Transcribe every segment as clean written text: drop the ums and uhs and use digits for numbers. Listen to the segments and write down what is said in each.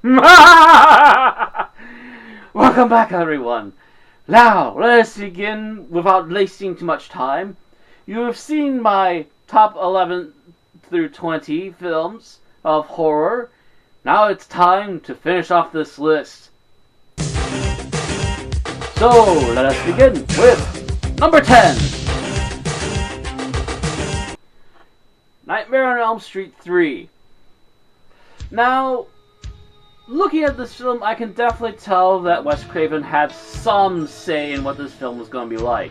Welcome back, everyone. Now, let us begin without wasting too much time. You have seen my top 11 through 20 films of horror. Now it's time to finish off this list. So, let us begin with number 10. Nightmare on Elm Street 3. Now, looking at this film, I can definitely tell that Wes Craven had some say in what this film was going to be like.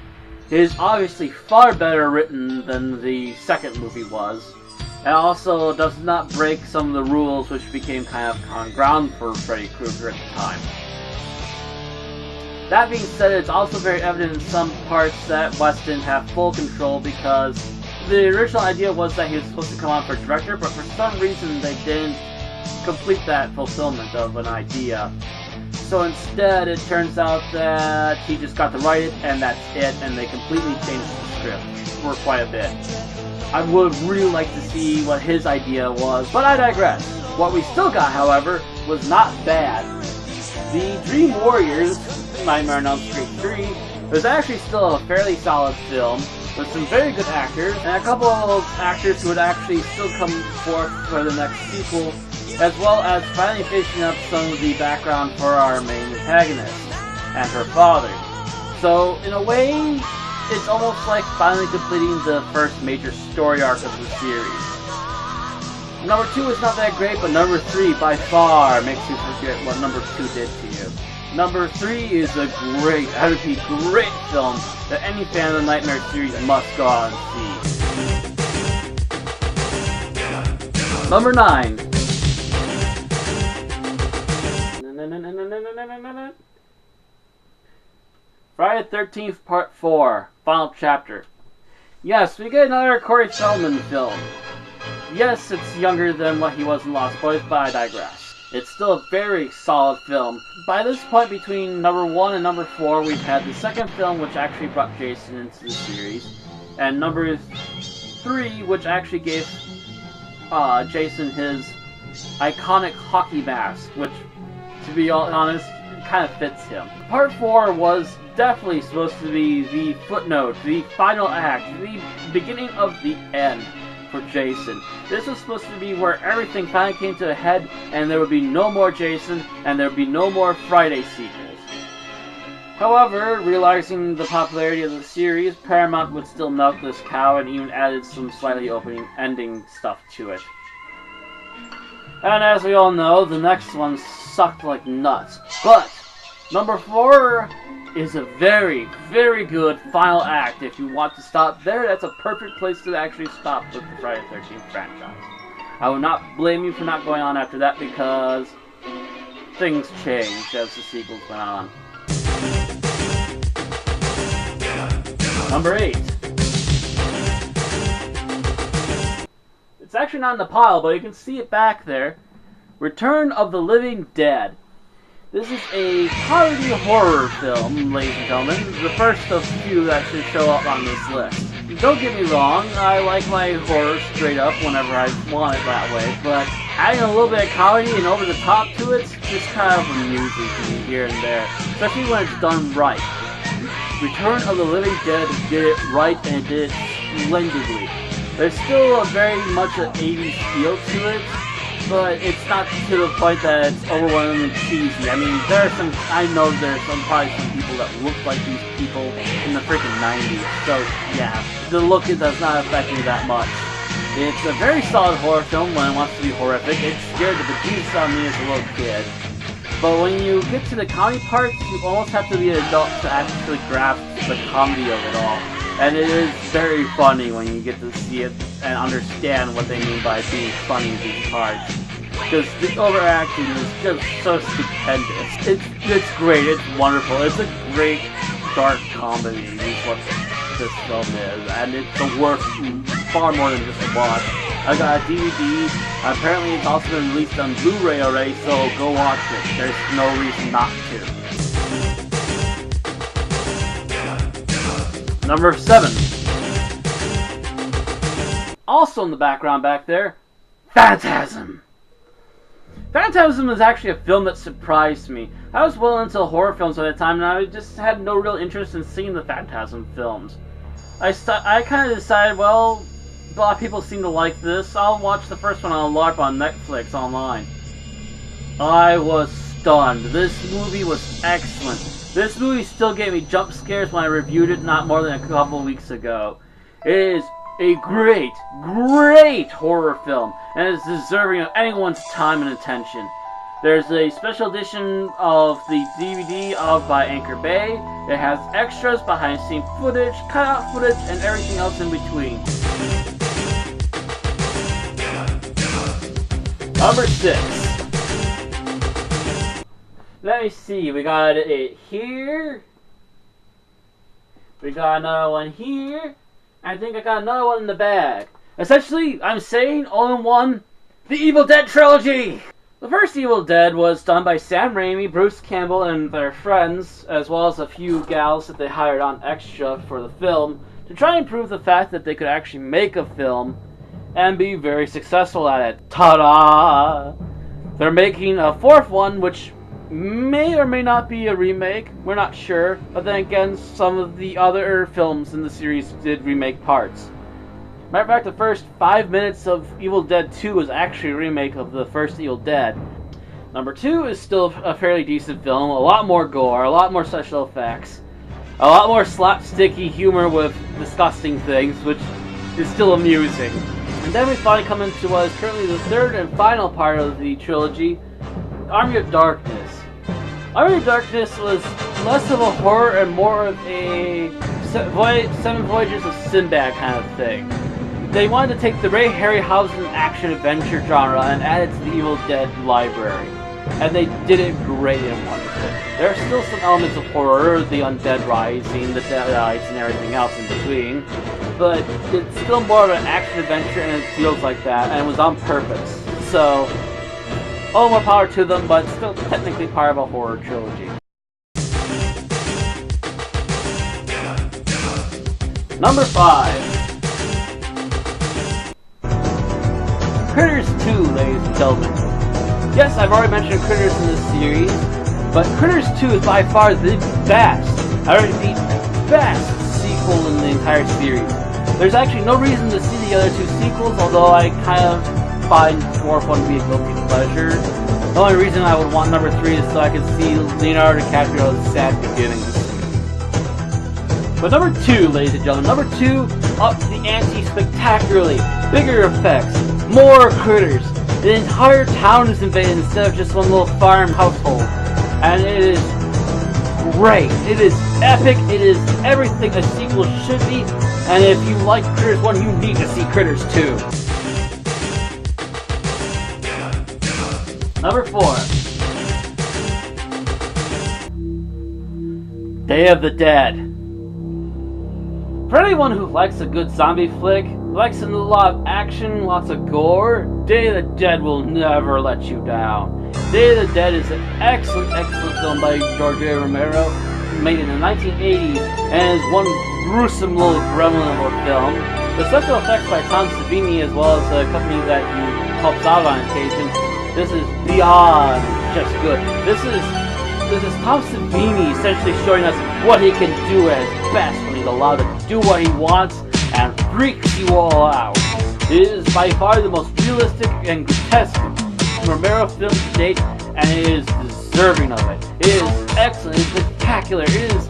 It is obviously far better written than the second movie was, and also does not break some of the rules which became kind of common ground for Freddy Krueger at the time. That being said, it's also very evident in some parts that Wes didn't have full control, because the original idea was that he was supposed to come on for director, but for some reason they didn't complete that fulfillment of an idea. So instead, it turns out that he just got to write it, and that's it, and they completely changed the script for quite a bit. I would really like to see what his idea was, but I digress. What we still got, however, was not bad. The Dream Warriors, Nightmare on Elm Street 3, was actually still a fairly solid film, with some very good actors, and a couple of actors who would actually still come forth for the next sequel, as well as finally finishing up some of the background for our main antagonist and her father. So, in a way, it's almost like finally completing the first major story arc of the series. Number 2 is not that great, but number 3 by far makes you forget what number 2 did to you. Number 3 is a great, I repeat, great film that any fan of the Nightmare series must go out and see. Number 9. Friday the 13th Part 4, Final Chapter. Yes, we get another Corey Feldman film. Yes, it's younger than what he was in Lost Boys, but I digress. It's still a very solid film. By this point, between number 1 and number 4, we've had the second film, which actually brought Jason into the series, and number 3, which actually gave Jason his iconic hockey mask, which, to be honest, kind of fits him. Part 4 was definitely supposed to be the footnote, the final act, the beginning of the end for Jason. This was supposed to be where everything finally came to a head, and there would be no more Jason, and there would be no more Friday sequels. However, realizing the popularity of the series, Paramount would still milk this cow and even added some slightly opening ending stuff to it. And as we all know, the next one sucked like nuts. But number 4 is a very, very good final act. If you want to stop there, that's a perfect place to actually stop with the Friday the 13th franchise. I would not blame you for not going on after that, because things changed as the sequels went on. Number 8. It's actually not in the pile, but you can see it back there. Return of the Living Dead. This is a comedy horror film, ladies and gentlemen, the first of few that should show up on this list. Don't get me wrong, I like my horror straight up whenever I want it that way, but adding a little bit of comedy and over the top to it just kind of amuses me here and there, especially when it's done right. Return of the Living Dead did it right, and it did it splendidly. There's still a very much an 80s feel to it, but it's not to the point that it's overwhelmingly cheesy. I mean, I know there's probably some people that look like these people in the freaking 90s, so yeah, the look does not affect me that much. It's a very solid horror film when it wants to be horrific. It scared the bejesus out of me as a little kid. But when you get to the comedy parts, you almost have to be an adult to actually grasp the comedy of it all. And it is very funny when you get to see it and understand what they mean by being funny in these parts. Because the overacting is just so stupendous. It's great, it's wonderful, it's a great dark comedy is what this film is. And it's worth far more than just a watch. I got a DVD, apparently it's also been released on Blu-ray already, so go watch it. There's no reason not to. Number 7. Also in the background back there, Phantasm. Phantasm was actually a film that surprised me. I was well into horror films at the time, and I just had no real interest in seeing the Phantasm films. I kind of decided, well, a lot of people seem to like this. I'll watch the first one on LARP on Netflix online. I was stunned. This movie was excellent. This movie still gave me jump scares when I reviewed it not more than a couple weeks ago. It is a great, great horror film, and is deserving of anyone's time and attention. There's a special edition of the DVD by Anchor Bay. It has extras, behind-the-scenes footage, cutout footage, and everything else in between. Number 6. Let me see, we got it here. We got another one here. I think I got another one in the bag. Essentially, I'm saying all in one, the Evil Dead trilogy! The first Evil Dead was done by Sam Raimi, Bruce Campbell, and their friends, as well as a few gals that they hired on extra for the film, to try and prove the fact that they could actually make a film and be very successful at it. Ta-da! They're making a fourth one, which may or may not be a remake, we're not sure, but then again, some of the other films in the series did remake parts. Matter of fact, the first 5 minutes of Evil Dead 2 was actually a remake of the first Evil Dead. Number 2 is still a fairly decent film, a lot more gore, a lot more special effects, a lot more slapsticky humor with disgusting things, which is still amusing. And then we finally come into what is currently the third and final part of the trilogy, Army of Darkness. Army of Darkness was less of a horror and more of a Seven Voyages of Sinbad kind of thing. They wanted to take the Ray Harryhausen action-adventure genre and add it to the Evil Dead library. And they did it great and wonderful. There are still some elements of horror, the undead rising, the deadites, and everything else in between. But it's still more of an action-adventure, and it feels like that, and it was on purpose. So, all more power to them, but still technically part of a horror trilogy. Number 5. Critters 2, ladies and gentlemen. Yes, I've already mentioned Critters in this series, but Critters 2 is by far the best, the best sequel in the entire series. There's actually no reason to see the other two sequels, although I kind of find the fourth one to be a guilty pleasure. The only reason I would want number 3 is so I could see Leonardo DiCaprio's sad beginnings. But number 2, ladies and gentlemen, number 2 upped the ante spectacularly. Bigger effects, more critters. The entire town is invaded instead of just one little farm household. And it is great. It is epic. It is everything a sequel should be. And if you like Critters 1, you need to see Critters 2. Number 4. Day of the Dead. For anyone who likes a good zombie flick, likes a lot of action, lots of gore, Day of the Dead will never let you down. Day of the Dead is an excellent, excellent film by George A. Romero, made in the 1980s, and is one gruesome little gremlin of a film. The special effects by Tom Savini, as well as a company that he helps out on occasion, this is beyond just good. This is Tom Savini essentially showing us what he can do at his best when he's allowed to do what he wants and freaks you all out. It is by far the most realistic and grotesque Romero film to date, and it is deserving of it. It is excellent, it is spectacular, it is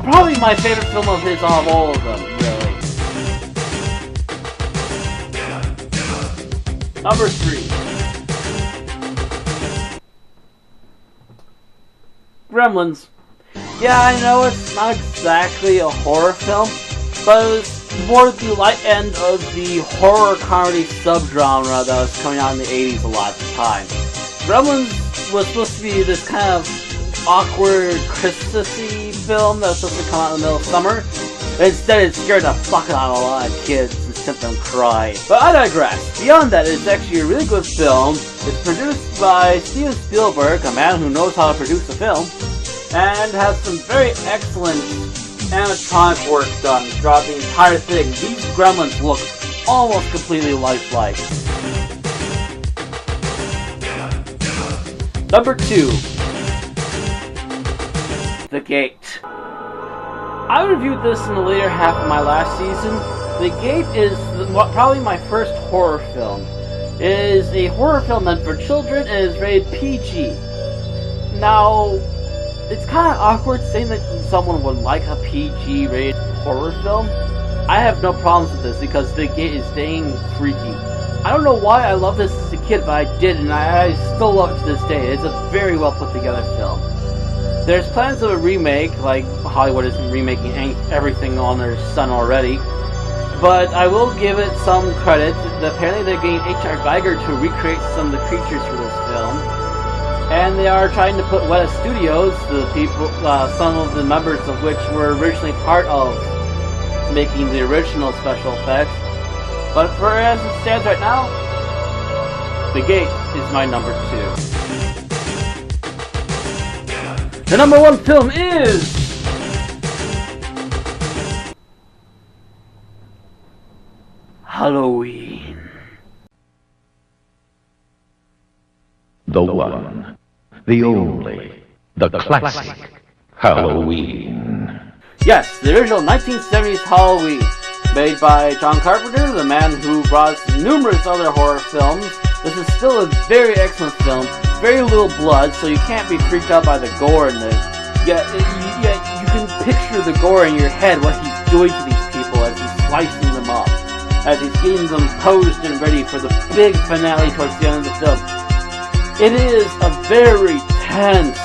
probably my favorite film of his of all of them, really. Number 3. Gremlins. Yeah, I know it's not exactly a horror film, but it was more the light end of the horror comedy subgenre that was coming out in the 80s a lot of the time. Gremlins was supposed to be this kind of awkward Christmassy film that was supposed to come out in the middle of summer. Instead, it scared the fuck out of a lot of kids and sent them crying. But I digress. Beyond that, it's actually a really good film. It's produced by Steven Spielberg, a man who knows how to produce a film, and has some very excellent animatronic work done throughout the entire thing. These gremlins look almost completely lifelike. Number 2. The Gate. I reviewed this in the later half of my last season. The Gate is probably my first horror film. It is a horror film meant for children and is rated PG. Now, it's kind of awkward saying that someone would like a PG rated horror film. I have no problems with this because The Gate is dang freaky. I don't know why I loved this as a kid, but I did, and I still love it to this day. It's a very well put together film. There's plans of a remake, like Hollywood isn't remaking everything on their sun already. But I will give it some credit. Apparently they're getting H.R. Geiger to recreate some of the creatures for this film. And they are trying to put Weta Studios, the people, some of the members of which were originally part of making the original special effects. But for as it stands right now, The Gate is my number 2. The number 1 film is Halloween. The one, the only, the classic Halloween. Yes, the original 1970s Halloween, made by John Carpenter, the man who brought us numerous other horror films. This is still a very excellent film, very little blood, so you can't be freaked out by the gore in this. Yet you can picture the gore in your head, what he's doing to these people as he's slicing them up, as he's getting them posed and ready for the big finale towards the end of the film. It is a very tense,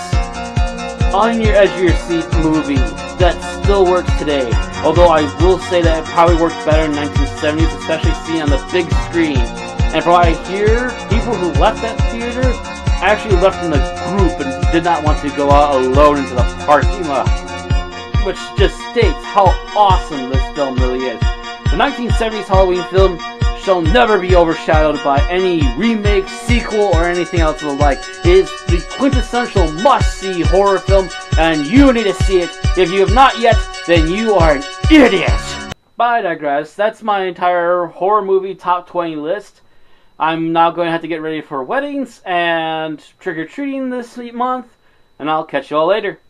on your edge of your seat movie that still works today. Although I will say that it probably worked better in the 1970s, especially seen on the big screen. And from what I hear, people who left that theater actually left in a group and did not want to go out alone into the parking lot. Which just states how awesome this film really is. The 1970s Halloween film shall never be overshadowed by any remake, sequel, or anything else of the like. It is the quintessential must-see horror film, and you need to see it. If you have not yet, then you are an idiot! But I digress. That's my entire horror movie top 20 list. I'm now going to have to get ready for weddings and trick-or-treating this month, and I'll catch you all later.